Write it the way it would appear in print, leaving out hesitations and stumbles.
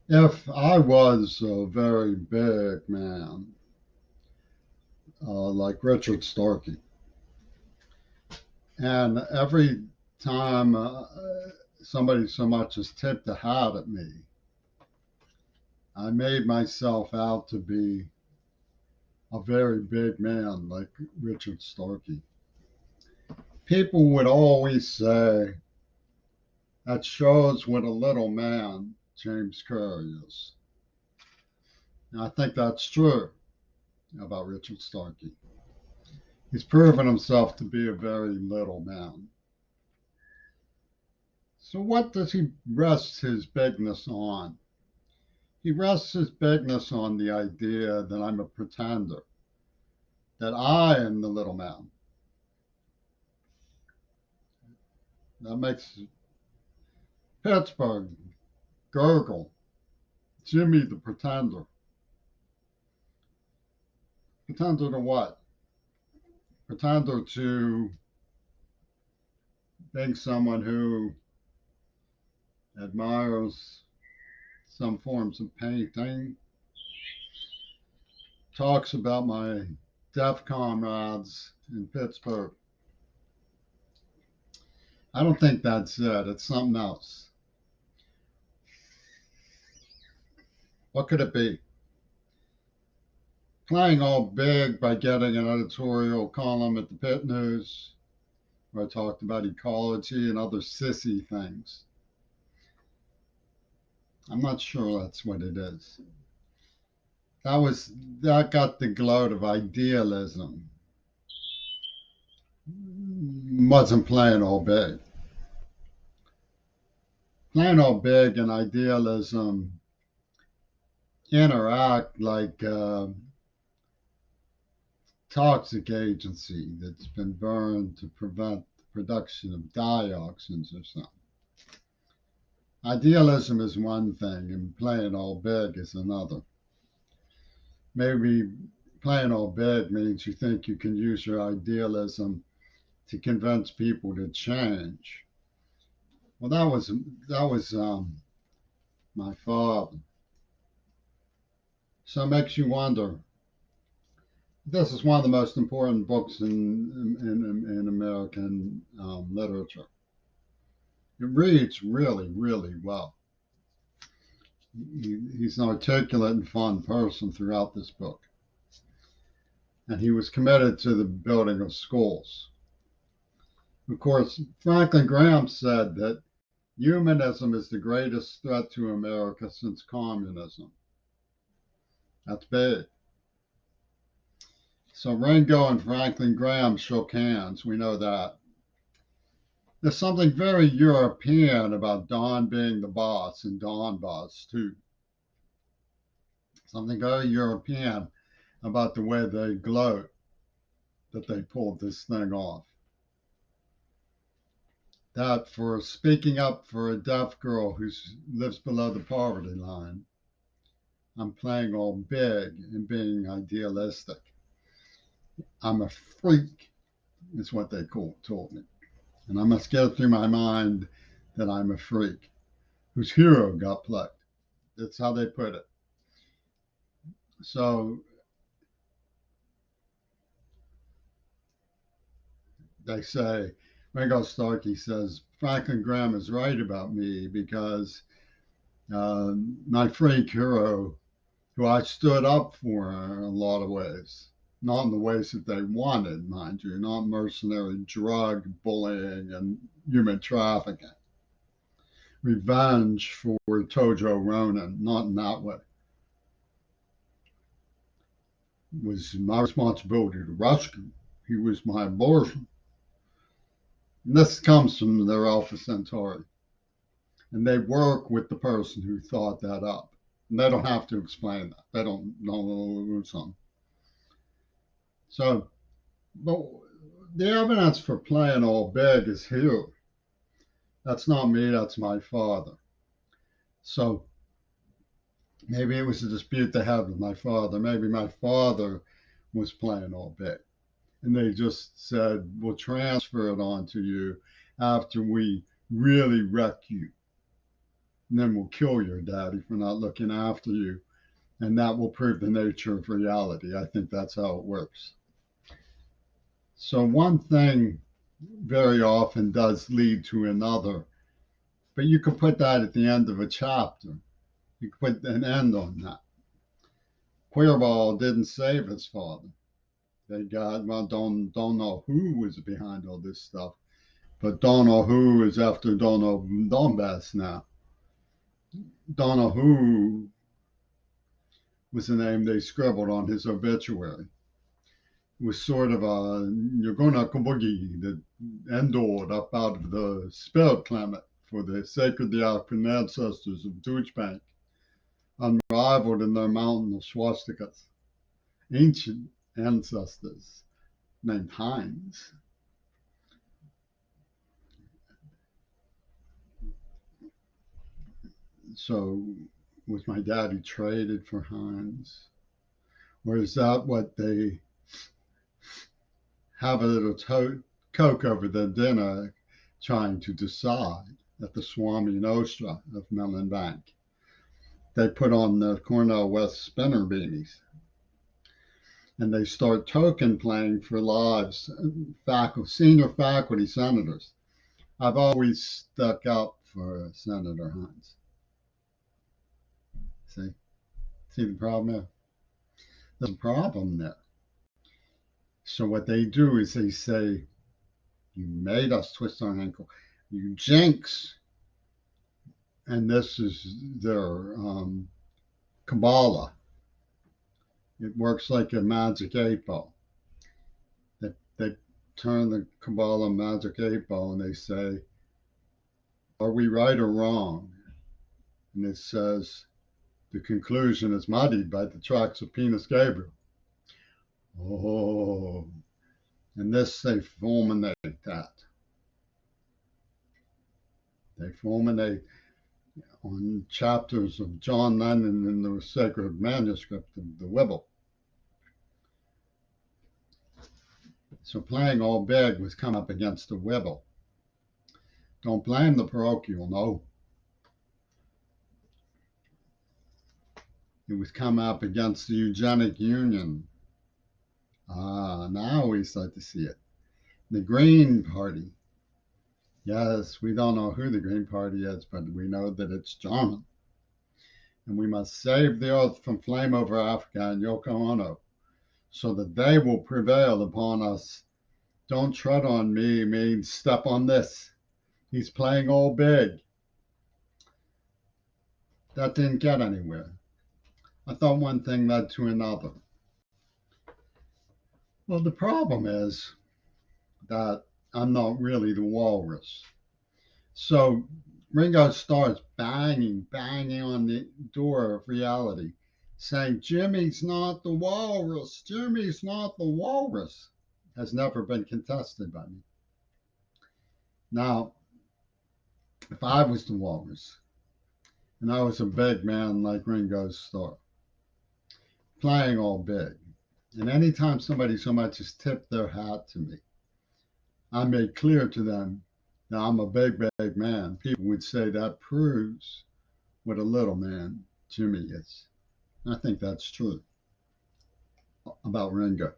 If I was a very big man, like Richard Starkey, and every time somebody so much as tipped a hat at me, I made myself out to be a very big man like Richard Starkey. People would always say that shows what a little man James Curry is. And I think that's true about Richard Starkey. He's proven himself to be a very little man. So, what does he rest his bigness on? He rests his bigness on the idea that I'm a pretender, that I am the little man. That makes Pittsburgh gurgle. Jimmy the pretender. Pretender to what? Pretender to being someone who admires some forms of painting, talks about my deaf comrades in Pittsburgh. I don't think that's it. It's something else. What could it be? Playing all big by getting an editorial column at the Pitt News where I talked about ecology and other sissy things. I'm not sure that's what it is. That got the gloat of idealism. Wasn't playing all big. Playing all big and idealism interact like toxic agency that's been burned to prevent the production of dioxins or something. Idealism is one thing, and playing all big is another. Maybe playing all big means you think you can use your idealism to convince people to change. Well, that was my father. So it makes you wonder. This is one of the most important books in American literature. It reads really, really well. He's an articulate and fun person throughout this book. And he was committed to the building of schools. Of course, Franklin Graham said that humanism is the greatest threat to America since communism. That's big. So Ringo and Franklin Graham shook hands. We know that. There's something very European about Don being the boss and Don boss too. Something very European about the way they gloat that they pulled this thing off. That for speaking up for a deaf girl who lives below the poverty line, I'm playing all big and being idealistic. I'm a freak, is what they told me. And I must get it through my mind that I'm a freak whose hero got plucked. That's how they put it. So they say, Ringo Starkey says, Franklin Graham is right about me because my freak hero, who I stood up for in a lot of ways, not in the ways that they wanted, mind you, not mercenary drug bullying and human trafficking. Revenge for Tojo Ronan, not in that way. It was my responsibility to rescue. He was my abortion. And this comes from their Alpha Centauri. And they work with the person who thought that up. And they don't have to explain that. They don't know something. So, but the evidence for playing all big is here. That's not me, that's my father. So maybe it was a dispute they had with my father. Maybe my father was playing all big. And they just said, we'll transfer it on to you after we really wreck you. and then will kill your daddy for not looking after you. And that will prove the nature of reality. I think that's how it works. So one thing very often does lead to another, but you can put that at the end of a chapter. You can put an end on that. Queerball didn't save his father. They got, well, don't know who was behind all this stuff, but don't know who is after don't know Donbass now. Don't know who was the name they scribbled on his obituary. It was sort of a Yagona Kobogi that endured up out of the spirit climate for the sacred Diakoran ancestors of Dutchbank, unrivaled in their mountain of swastikas, ancient ancestors named Heinz. So was my daddy traded for Heinz? Or is that what they have a little coke over the dinner trying to decide at the Swami Nostra of Mellon Bank? They put on the Cornell West spinner beanies and they start token playing for lives, senior faculty senators. I've always stuck up for Senator Heinz. See the problem there? There's a problem there. So what they do is they say, you made us twist our ankle, you jinx. And this is their Kabbalah. It works like a magic 8 ball. They turn the Kabbalah magic 8 ball and they say, are we right or wrong? And it says, the conclusion is muddied by the tracks of Penis Gabriel. Oh, and this, they fulminate that. They fulminate on chapters of John Lennon in the sacred manuscript of the Wibble. So playing all big was come up against the Wibble. Don't blame the parochial, no. It was come up against the eugenic union. Now we start to see it. The Green Party. Yes, we don't know who the Green Party is, but we know that it's German. And we must save the earth from flame over Africa and Yoko Ono, so that they will prevail upon us. Don't tread on me means step on this. He's playing all big. That didn't get anywhere. I thought one thing led to another. Well, the problem is that I'm not really the walrus. So Ringo starts banging on the door of reality, saying, Jimmy's not the walrus. Jimmy's not the walrus. Has never been contested by me. Now, if I was the walrus, and I was a big man like Ringo's star, playing all big, and anytime somebody so much as tipped their hat to me, I made clear to them that I'm a big man. People would say that proves what a little man Jimmy is. I think that's true about Ringo.